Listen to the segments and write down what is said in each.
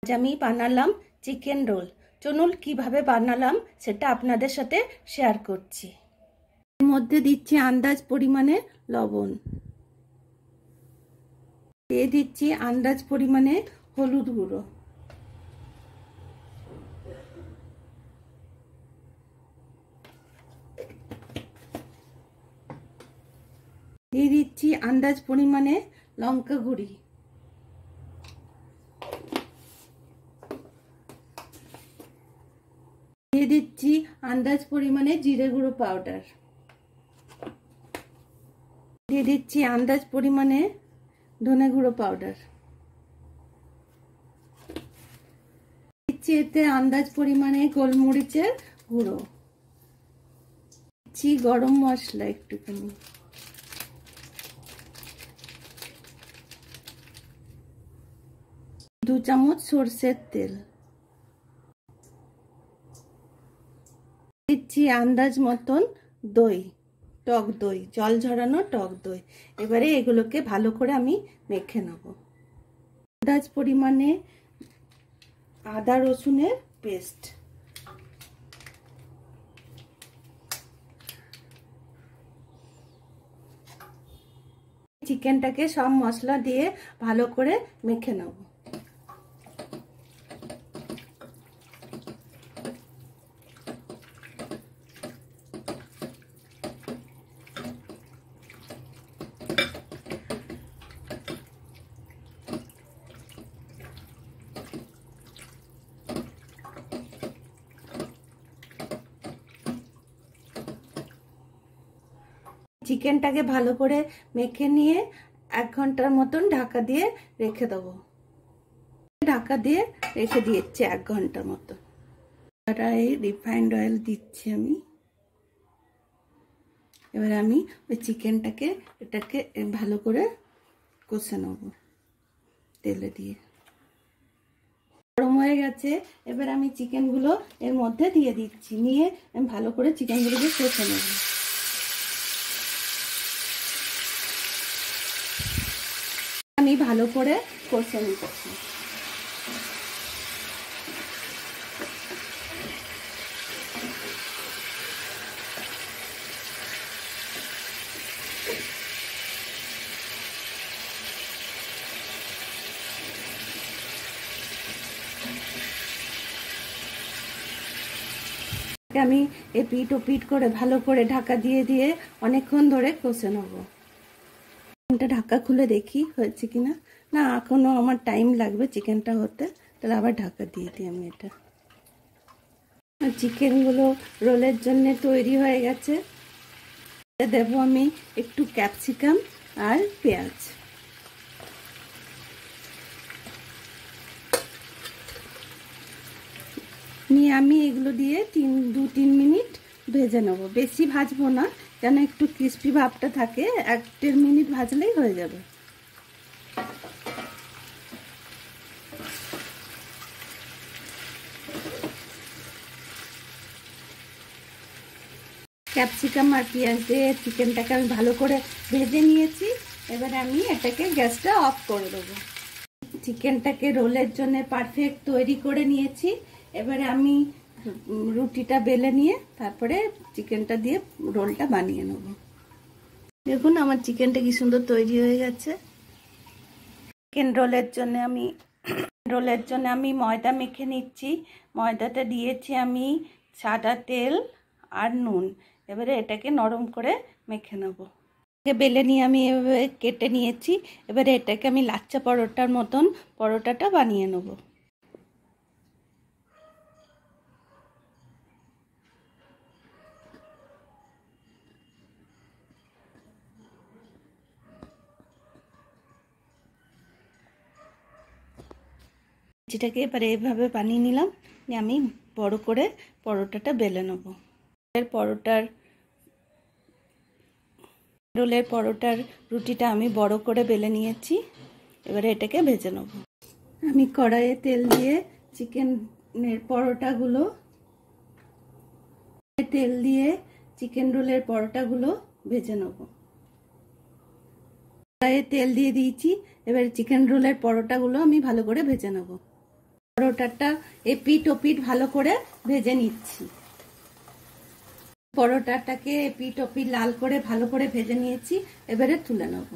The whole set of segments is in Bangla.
আজ আমি বানালাম চিকেন রোল। চলুন কিভাবে বানালাম সেটা আপনাদের সাথে শেয়ার করছি। এর মধ্যে দিচ্ছি আন্দাজ পরিমাণে লবণ, দিয়ে দিচ্ছি আন্দাজ পরিমাণে হলুদ গুঁড়ো, দিয়ে দিচ্ছি আন্দাজ পরিমাণে লঙ্কা গুঁড়ি, দিয়ে দিচ্ছি আন্দাজ পরিমাণে জিরে গুঁড়ো পাউডার, দিয়ে দিচ্ছি আন্দাজ পরিমাণে ধনে গুঁড়ো পাউডার, দিচ্ছি এতে আন্দাজ পরিমাণে গোলমরিচের গুঁড়ো, দিচ্ছি গরম মশলা একটুখানি, দু চামচ সরষের তেল, দিচ্ছি আন্দাজ মতন দই, টক দই, জল ঝরানো টক দই। এবারে এগুলোকে ভালো করে আমি মেখে নেব। আন্দাজ পরিমাণে আদা রসুনের পেস্ট, চিকেনটাকে সব মশলা দিয়ে ভালো করে মেখে নেব। চিকেনটাকে ভালো করে মেখে নিয়ে 1 ঘন্টার মতন ঢাকা দিয়ে রেখে দেবো। ঢাকা দিয়ে রেখে দিয়েছি 1 ঘন্টার মতো। কড়াইয়ে রিফাইন্ড অয়েল দিচ্ছি আমি। এবার আমি ওই চিকেনটাকে এটাকে ভালো করে কষে নেব তেলে দিয়ে। গরম হয়ে গেছে, এবার আমি চিকেনগুলো এর মধ্যে দিয়ে দিচ্ছি, নিয়ে আমি ভালো করে চিকেনগুলোকে কষে নেব। আমি ভালো করে কষে নিচ্ছি। আমি এপিট ওপিট করে ভালো করে ঢাকা দিয়ে দিয়ে অনেকক্ষণ ধরে কষে নেব। ঢাকা খুলে দেখি হয়েছে কিনা। না, এখনো আমার টাইম লাগবে চিকেনটা হতে, তাহলে আবার ঢাকা দিয়ে দিই আমি। এটা চিকেনগুলো রোলের জন্য তৈরি হয়ে গেছে। দেব আমি একটু ক্যাপসিকাম আর পেঁয়াজ, নিয়ে আমি এগুলো দিয়ে 2-3 মিনিট ভেজে নেব। বেশি ভাজবো না, যেন একটু ক্রিস্পি ভাবটা থাকে। 1-1.5 মিনিট ভাজলেই হয়ে যাবে। ক্যাপসিকাম আর পেঁয়াজ দিয়ে চিকেনটাকে আমি ভালো করে ভেজে নিয়েছি। এবারে আমি এটাকে গ্যাসটা অফ করে দেবো। চিকেনটাকে রোলের জন্য পারফেক্ট তৈরি করে নিয়েছি। এবারে আমি রুটিটা বেলে নিয়ে তারপরে চিকেনটা দিয়ে রোলটা বানিয়ে নেব। দেখুন আমার চিকেনটা কি সুন্দর তৈরি হয়ে গেছে। চিকেন রোলের জন্য আমি ময়দা মেখে নিচ্ছি। ময়দাটা দিয়েছি আমি সাদা তেল আর নুন। এবারে এটাকে নরম করে মেখে নেব। বেলে নিয়ে আমি এভাবে কেটে নিয়েছি। এবারে এটাকে আমি লাচ্চা পরোটার মতন পরোটাটা বানিয়ে নেব। যেটাকে এবারে এভাবে বানিয়ে নিলাম, আমি বড় করে পরোটাটা বেলে নেব। রোলের পরোটার রুটিটা আমি বড় করে বেলে নিয়েছি। এবারে এটাকে ভেজে নেব। আমি কড়াইয়ে তেল দিয়ে চিকেন রোলের পরোটাগুলো ভেজে নেব। কড়াইয়ে তেল দিয়ে দিয়েছি। এবার চিকেন রোলের পরোটাগুলো আমি ভালো করে ভেজে নেব। পরোটাটা এপিট ওপিট ভালো করে ভেজে নিচ্ছি। পরোটাটাকে এপিট ওপিট লাল করে ভালো করে ভেজে নিয়েছি, এবারে তুলে নেব।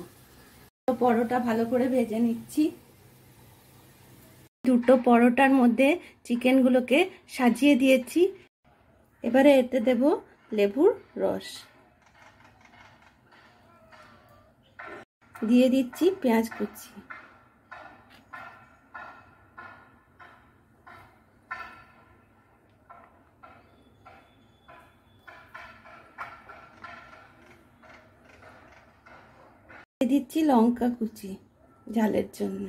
পরোটা ভালো করে ভেজে নিচ্ছি। দুটো পরোটার মধ্যে চিকেনগুলোকে সাজিয়ে দিয়েছি। এবারে এতে দেব লেবুর রস, দিয়ে দিচ্ছি পেঁয়াজ কুচি, দিয়ে দিচ্ছি লঙ্কা কুচি ঝালের জন্য।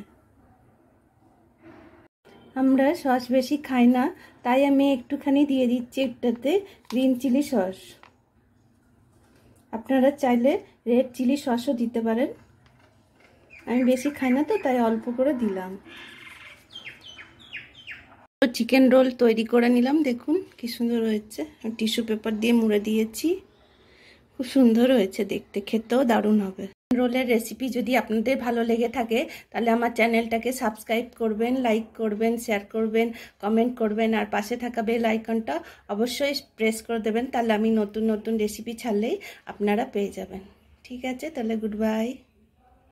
আমরা সস বেশি খাই না, তাই আমি একটুখানি দিয়ে দিচ্ছি একটাতে গ্রিন চিলি সস। আপনারা চাইলে রেড চিলি সসও দিতে পারেন, আমি বেশি খাই না তো তাই অল্প করে দিলাম। চিকেন রোল তৈরি করে নিলাম, দেখুন কি সুন্দর হয়েছে। টিস্যু পেপার দিয়ে মুড়ে দিয়েছি, খুব সুন্দর হয়েছে দেখতে, খেতেও দারুণ হবে। রোলের রেসিপি যদি আপনাদের ভালো লেগে থাকে তাহলে আমার চ্যানেলটাকে সাবস্ক্রাইব করবেন, লাইক করবেন, শেয়ার করবেন, কমেন্ট করবেন, আর পাশে থাকা বেল আইকনটা অবশ্যই প্রেস করে দেবেন, তাহলে আমি নতুন নতুন রেসিপি ছাড়লেই আপনারা পেয়ে যাবেন। ঠিক আছে, তাহলে গুড বাই।